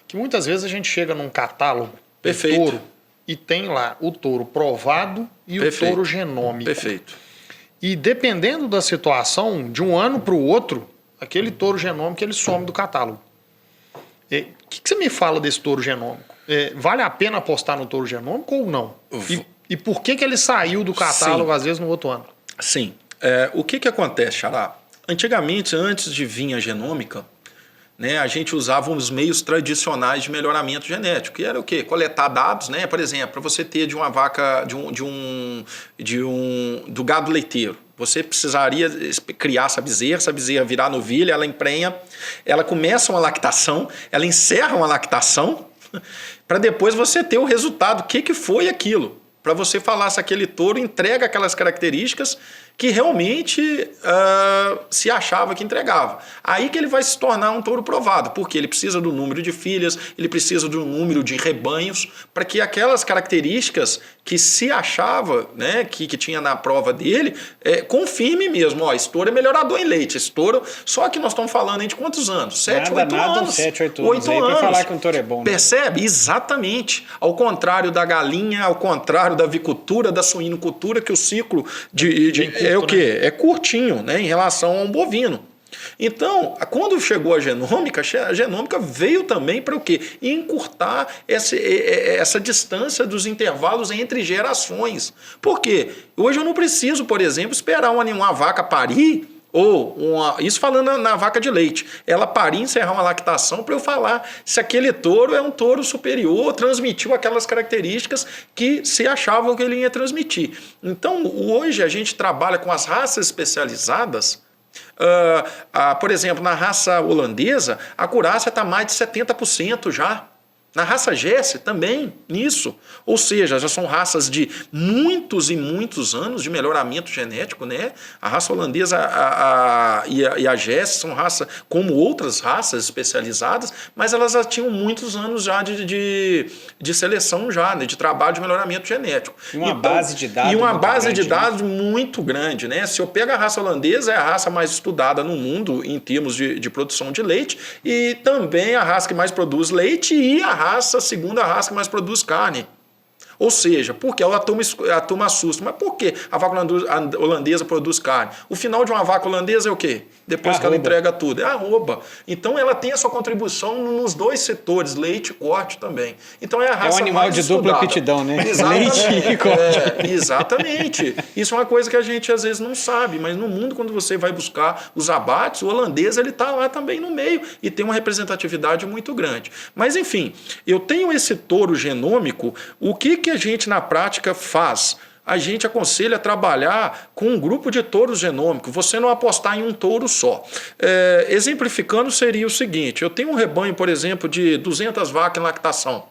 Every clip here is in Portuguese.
que muitas vezes a gente chega num catálogo de Perfeito. touro e tem lá o touro provado e Perfeito. o touro genômico. Perfeito. E dependendo da situação, de um ano para o outro, aquele touro genômico ele some do catálogo. O que você me fala desse touro genômico? Vale a pena apostar no touro genômico ou não? E por que ele saiu do catálogo, às vezes, no outro ano? Sim. O que acontece, Xará? Antigamente, antes de vir a genômica, né, a gente usava os meios tradicionais de melhoramento genético, que era o quê? Coletar dados, né? Por exemplo, para você ter de uma vaca, do gado leiteiro, você precisaria criar essa bezerra virar novilha, ela emprenha, ela começa uma lactação, ela encerra uma lactação, para depois você ter o resultado, o que foi aquilo, para você falar se aquele touro entrega aquelas características que realmente se achava que entregava. Aí que ele vai se tornar um touro provado, porque ele precisa do número de filhas, ele precisa do número de rebanhos, para que aquelas características que se achava, né, que tinha na prova dele, confirme mesmo. Ó, esse touro é melhorador em leite, esse touro... Só que nós estamos falando aí de quantos anos? 7, 8 anos. 7, 8 anos aí para falar que um touro é bom. Né? Percebe? Exatamente. Ao contrário da galinha, ao contrário da avicultura, da suinocultura, que o ciclo é o quê? É curtinho, né, em relação a um bovino. Então, quando chegou a genômica veio também para o quê? Encurtar essa distância dos intervalos entre gerações. Por quê? Hoje eu não preciso, por exemplo, esperar uma vaca parir, isso falando na vaca de leite, ela parir, encerrar uma lactação para eu falar se aquele touro é um touro superior, transmitiu aquelas características que se achavam que ele ia transmitir. Então, hoje a gente trabalha com as raças especializadas. Por exemplo, na raça holandesa, a acurácia está mais de 70% já. Na raça Jesse também, nisso. Ou seja, já são raças de muitos e muitos anos de melhoramento genético, né? A raça holandesa e a Jesse são raças como outras raças especializadas, mas elas já tinham muitos anos já de seleção já, né? De trabalho de melhoramento genético. E uma base de dados. E uma base de dados muito grande, né? Se eu pego a raça holandesa, é a raça mais estudada no mundo em termos de produção de leite, e também a raça que mais produz leite e a segunda raça que mais produz carne. Ou seja, porque a turma assusta. Mas por que a vaca holandesa produz carne? O final de uma vaca holandesa é o quê? Depois que ela entrega tudo. É arroba. Então ela tem a sua contribuição nos dois setores, leite e corte também. Então é a raça um animal mais de estudada. Dupla aptidão, né? Exatamente. Leite e corte. Exatamente. Isso é uma coisa que a gente às vezes não sabe, mas no mundo, quando você vai buscar os abates, o holandês ele está lá também no meio e tem uma representatividade muito grande. Mas enfim, eu tenho esse touro genômico, o que a gente na prática faz? A gente aconselha trabalhar com um grupo de touros genômicos, você não apostar em um touro só. Exemplificando seria o seguinte, eu tenho um rebanho, por exemplo, de 200 vacas em lactação.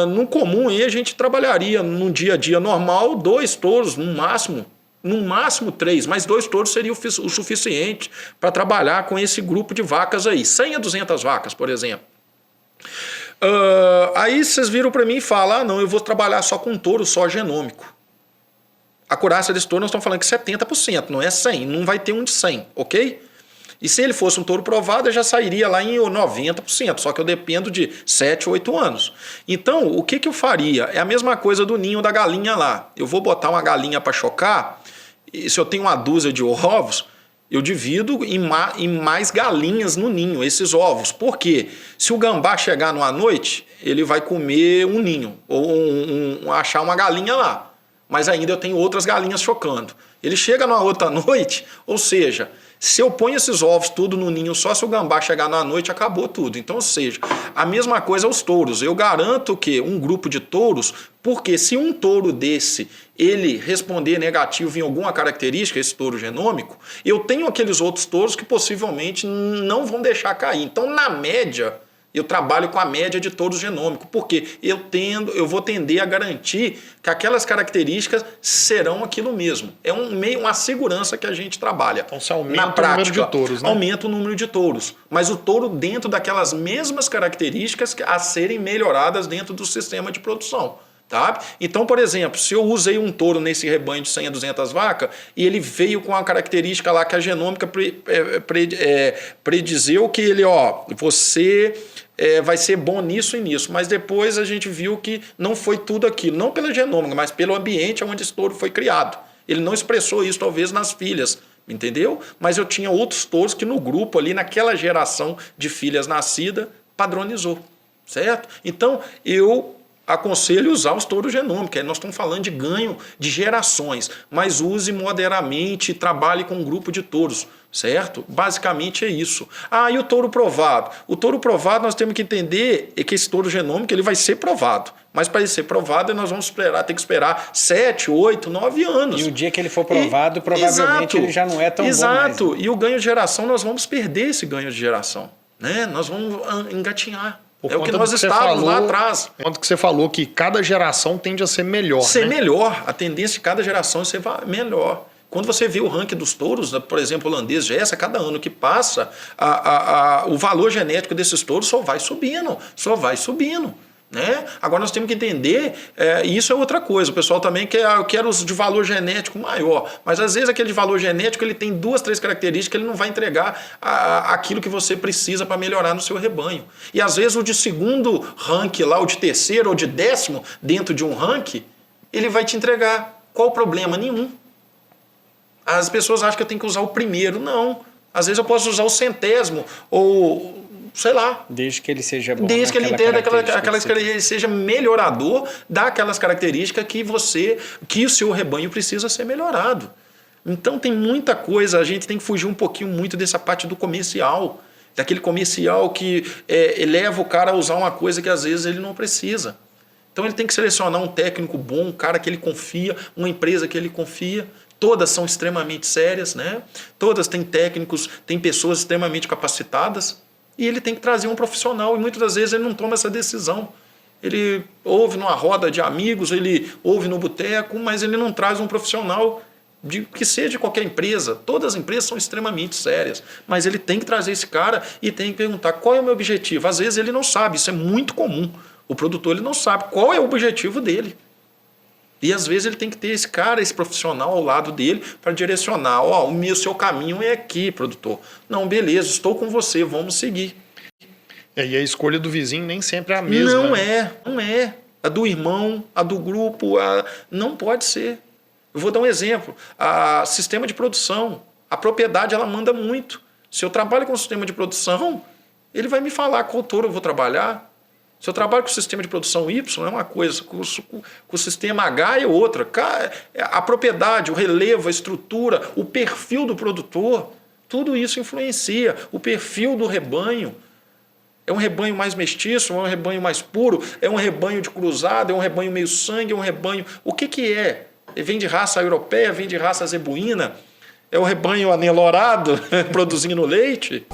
No comum aí a gente trabalharia no dia a dia normal 2 touros, no máximo 3, mas 2 touros seria o suficiente para trabalhar com esse grupo de vacas aí, 100 a 200 vacas, por exemplo. Aí vocês viram para mim e falam, não, eu vou trabalhar só com um touro só genômico. A acurácia desse touro nós estamos falando que 70%, não é 100, não vai ter um de 100, ok? E se ele fosse um touro provado, eu já sairia lá em 90%, só que eu dependo de 7, 8 anos. Então, o que eu faria? É a mesma coisa do ninho da galinha lá. Eu vou botar uma galinha para chocar, e se eu tenho uma dúzia de ovos, eu divido em mais galinhas no ninho, esses ovos. Por quê? Se o gambá chegar numa noite, ele vai comer um ninho, ou achar uma galinha lá. Mas ainda eu tenho outras galinhas chocando. Ele chega numa outra noite, ou seja, se eu ponho esses ovos tudo no ninho só, se o gambá chegar na noite, acabou tudo. Então, ou seja, a mesma coisa aos touros. Eu garanto que um grupo de touros, porque se um touro desse, ele responder negativo em alguma característica, esse touro genômico, eu tenho aqueles outros touros que possivelmente não vão deixar cair. Então, na média, eu trabalho com a média de touros genômicos, porque eu vou tender a garantir que aquelas características serão aquilo mesmo. É uma segurança que a gente trabalha. Então você aumenta na prática, o número de touros, né? Aumenta o número de touros. Mas o touro dentro daquelas mesmas características a serem melhoradas dentro do sistema de produção. Tá? Então, por exemplo, se eu usei um touro nesse rebanho de 100 a 200 vacas e ele veio com uma característica lá que a genômica predizeu que ele, você vai ser bom nisso e nisso. Mas depois a gente viu que não foi tudo aquilo, não pela genômica, mas pelo ambiente onde esse touro foi criado. Ele não expressou isso, talvez, nas filhas, entendeu? Mas eu tinha outros touros que no grupo ali, naquela geração de filhas nascidas, padronizou, certo? Então, eu aconselho usar os touros genômicos. Aí nós estamos falando de ganho de gerações, mas use moderadamente e trabalhe com um grupo de touros, certo? Basicamente é isso. E o touro provado? O touro provado nós temos que entender que esse touro genômico ele vai ser provado. Mas para ele ser provado, nós vamos ter que esperar 7, 8, 9 anos. E o dia que ele for provado, provavelmente ele já não é tão bom mais. Exato. E o ganho de geração, nós vamos perder esse ganho de geração, né? Nós vamos engatinhar. É o que nós estávamos lá atrás. Quanto que você falou que cada geração tende a ser melhor. Ser melhor. A tendência de cada geração é ser melhor. Quando você vê o ranking dos touros, por exemplo, holandês, Gessa, cada ano que passa, o valor genético desses touros só vai subindo. Só vai subindo. Né? Agora nós temos que entender, e isso é outra coisa, o pessoal também quer, eu quero os de valor genético maior, mas às vezes aquele de valor genético ele tem 2, 3 características, ele não vai entregar aquilo que você precisa para melhorar no seu rebanho. E às vezes o de segundo ranking lá, o de terceiro ou de 10º dentro de um ranking, ele vai te entregar. Qual o problema? Nenhum. As pessoas acham que eu tenho que usar o primeiro. Não. Às vezes eu posso usar o 100º ou sei lá. Desde que ele seja bom. Desde que ele entenda que ele seja melhorador daquelas características que o seu rebanho precisa ser melhorado. Então tem muita coisa, a gente tem que fugir um pouquinho muito dessa parte do comercial. Daquele comercial que leva o cara a usar uma coisa que às vezes ele não precisa. Então ele tem que selecionar um técnico bom, um cara que ele confia, uma empresa que ele confia. Todas são extremamente sérias, né? Todas têm técnicos, têm pessoas extremamente capacitadas. E ele tem que trazer um profissional, e muitas das vezes ele não toma essa decisão. Ele ouve numa roda de amigos, ele ouve no boteco, mas ele não traz um profissional que seja de qualquer empresa. Todas as empresas são extremamente sérias, mas ele tem que trazer esse cara e tem que perguntar qual é o meu objetivo. Às vezes ele não sabe, isso é muito comum. O produtor ele não sabe qual é o objetivo dele. E às vezes ele tem que ter esse cara, esse profissional ao lado dele para direcionar. O seu caminho é aqui, produtor. Não, beleza, estou com você, vamos seguir. E a escolha do vizinho nem sempre é a mesma. Não é. A do irmão, a do grupo, não pode ser. Eu vou dar um exemplo. Sistema de produção. A propriedade ela manda muito. Se eu trabalho com o sistema de produção, ele vai me falar qual touro eu vou trabalhar. Se eu trabalho com o sistema de produção Y, é uma coisa, com o sistema H é outra. A propriedade, o relevo, a estrutura, o perfil do produtor, tudo isso influencia. O perfil do rebanho. É um rebanho mais mestiço, é um rebanho mais puro, é um rebanho de cruzado, é um rebanho meio sangue, é um rebanho... O que é? Vem de raça europeia, vem de raça zebuína? É o rebanho anelorado produzindo leite?